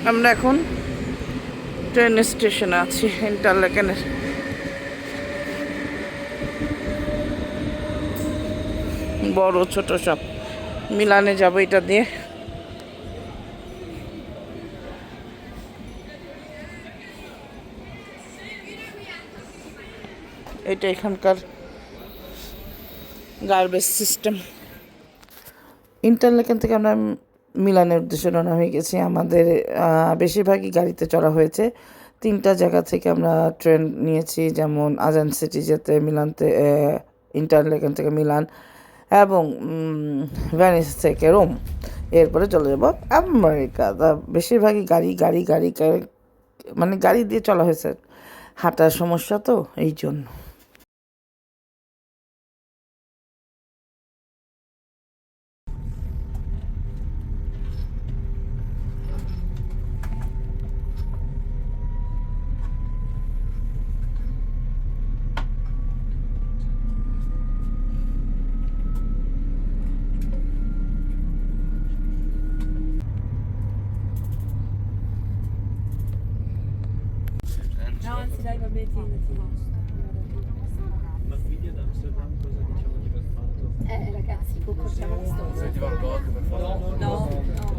আমরা এখন ট্রেন স্টেশনে আছি ইন্টারলেকেনের। বড় ছোট সব মিলানে যাবো এটা দিয়ে। এটা এখানকার গার্বেজ সিস্টেম। ইন্টারলেকেন থেকে আমরা মিলানের উদ্দেশ্যে রওনা হয়ে গেছি। আমাদের বেশিরভাগই গাড়িতে চড়া হয়েছে। 3টা জায়গা থেকে আমরা ট্রেন নিয়েছি, যেমন আজান সিটি যেতে, মিলানতে ইন্টারলেকেন থেকে মিলান এবং ভেনিস থেকে রোম। এরপরে চলে যাব আমেরিকা। বেশিরভাগই গাড়ি মানে গাড়ি দিয়ে চলা হয়েছে, হাঁটার সমস্যা তো এই জন্য। No, anzi dai, va bene, Ma quindi ad Amsterdam cosa diciamo che aver fatto? ragazzi, comportiamo la storia. Senti Van Gogh per favore? No,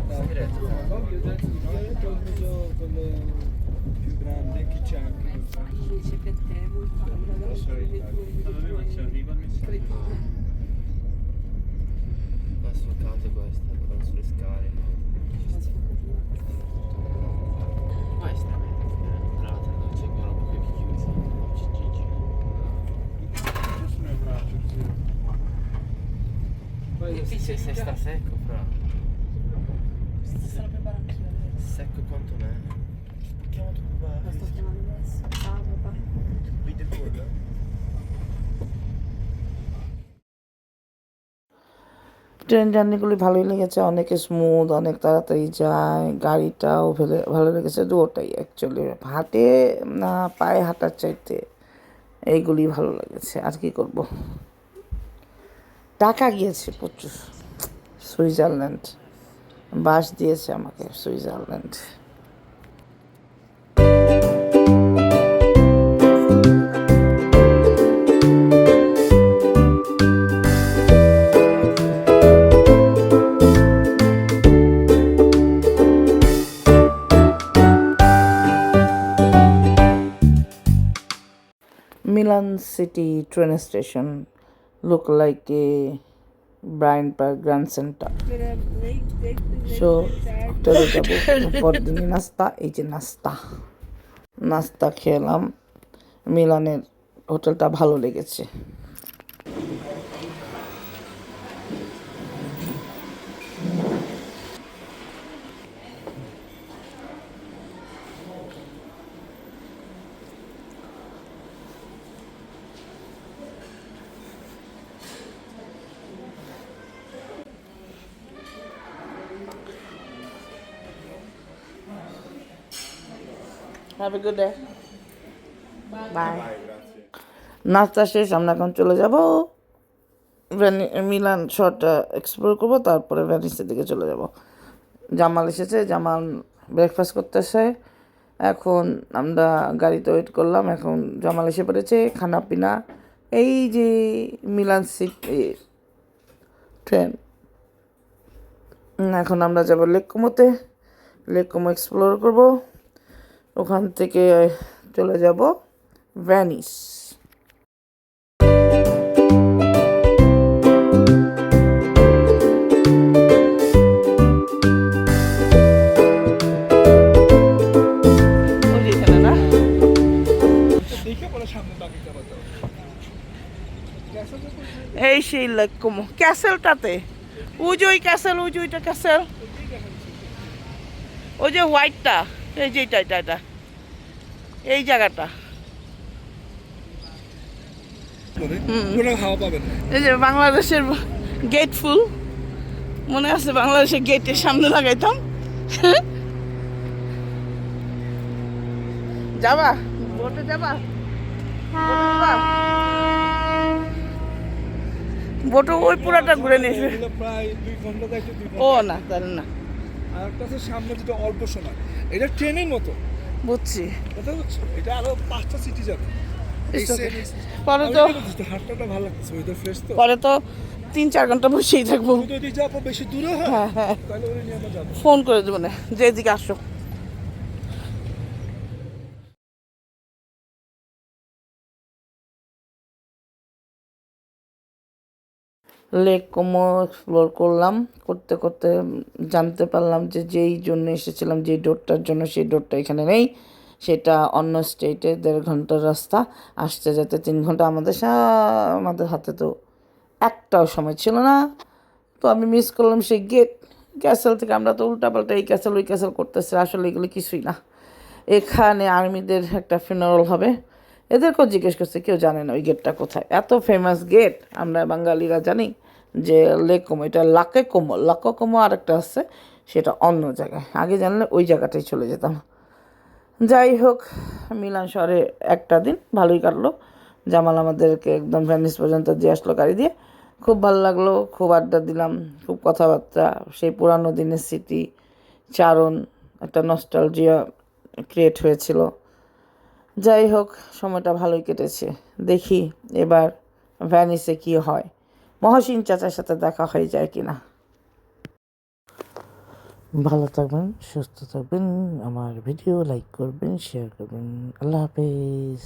Stai diretto? Io ho detto di solito il museo quello più grande che c'è anche. invece per te è molto Vabbè, ma ci arriva il messaggio. Qua sfocate questa, qua sulle scale. Questa è l'altra dove c'è quella proprio chiusa. Sono il braccio, sì. Poi Se sta secco, fra. Sto preparando adesso. Secco quanto me. Chiamo tu papà. Lo sto chiamando adesso. Ciao papà. Video call? Train জার্নিগুলি ভালোই লেগেছে, অনেক smooth, অনেক তাড়াতাড়ি যায়, গাড়িটাও ভালো লেগেছে। দুটাই অ্যাকচুয়ালি হাঁটে না পায়ে হাঁটার চাইতে এইগুলি ভালো লেগেছে। আর কি করব, টাকা গিয়েছে প্রচুর। সুইজারল্যান্ড বাস দিয়েছে আমাকে, Switzerland. Milan City train station look like a Bryant Park Grand Center. So চলে যাবো পরদিন নাস্তা। এই যে নাস্তা খেলাম। মিলানের হোটেলটা ভালো লেগেছে। Have a good day. Bye. নাস্তা শেষ, আমরা এখন চলে যাব মিলান শহরটা এক্সপ্লোর করবো, তারপরে ভেনিসের দিকে চলে যাব। জামাল এসেছে, জামাল ব্রেকফাস্ট করতেছে। এখন আমরা গাড়িতে ওয়েট করলাম, এখন জামাল এসে পড়েছে। খানা পিনা এই যে মিলান সিটি ট্রেন। এখন আমরা যাব লেক কোমোতে, লেক কোমো এক্সপ্লোর করব। ওখান থেকে চলে যাব ভেনিস। এই সেই লেক কোমো ক্যাসেলটাতে, ওই যে ওই ক্যাসেল, ওই যে ওইটা ক্যাসেল, ওই যে হোয়াইটটা, এই যে এটা এই জায়গাটা। এই যে বাংলাদেশের গেট ফুল, মনে আছে বাংলাদেশের গেটের সামনে লাগাইতাম। যাবা ভোটে যাবা? ভোটে ওই পুরাটা ঘুরে নিয়েছে। প্রায় 2 ঘন্টা থেকে ও না তাহলে না, আর একটা আছে সামনে যেটা অল্প সময়, এটা ট্রেনের মতো, বুঝছি। কথা বুঝছো? এটা আরো 5টা সিটি যাবে। এই It's okay. same- পরে আমি তো কি বলছি, হাঁটাটা ভালো লাগছে, ওয়েদার ফ্রেশ তো। পরে তো 3-4 ঘন্টা বসেই থাকবো। তুমি যদি যাবো বেশি দূরে হয়, হ্যাঁ হ্যাঁ, তাহলে ওরে নিয়ে আমরা যাবো। ফোন করে দেবো না যে এদিকে আসো। লেক কোমো এক্সপ্লোর করলাম, করতে করতে জানতে পারলাম যে যেই জন্য এসেছিলাম, যেই ডোরটার জন্য, সেই ডোরটা এখানে নেই, সেটা অন্য স্টেটে 1.5 ঘন্টার রাস্তা, আসতে যেতে 3 ঘন্টা। আমাদের হাতে তো একটাও সময় ছিল না। তো আমি মিস করলাম সেই গেট। ক্যাসেল থেকে আমরা তো উল্টাপাল্টা এই ক্যাসেল ওই ক্যাসেল করতেছি, আসলে এগুলো কিছুই না। এখানে আর্মিদের একটা ফিনারেল হবে, এদেরকেও জিজ্ঞেস করছে, কেউ জানে না ওই গেটটা কোথায়। এত ফেমাস গেট, আমরা বাঙালিরা জানি যে লেক কোমো, এটা লাকো কোমো আর একটা আছে, সেটা অন্য জায়গায়। আগে জানলে ওই জায়গাটাই চলে যেতাম। যাই হোক, মিলান শহরে একটা দিন ভালোই কাটলো। জামাল আমাদেরকে একদম ভ্যানিস পর্যন্ত দিয়ে আসলো গাড়ি দিয়ে। খুব ভালো লাগলো, খুব আড্ডা দিলাম, খুব কথাবার্তা, সেই পুরানো দিনের স্মৃতি চারণ, একটা নস্টালজিয়া ক্রিয়েট হয়েছিল। যাই হোক, সময়টা ভালোই কেটেছে। দেখি এবার ভ্যানিসে কী হয়, মহসিন চাচার সাথে দেখা হয়ে যায় কি না। ভালো থাকবেন, সুস্থ থাকবেন, আমার ভিডিও লাইক করবেন, শেয়ার করবেন। আল্লাহ হাফেজ।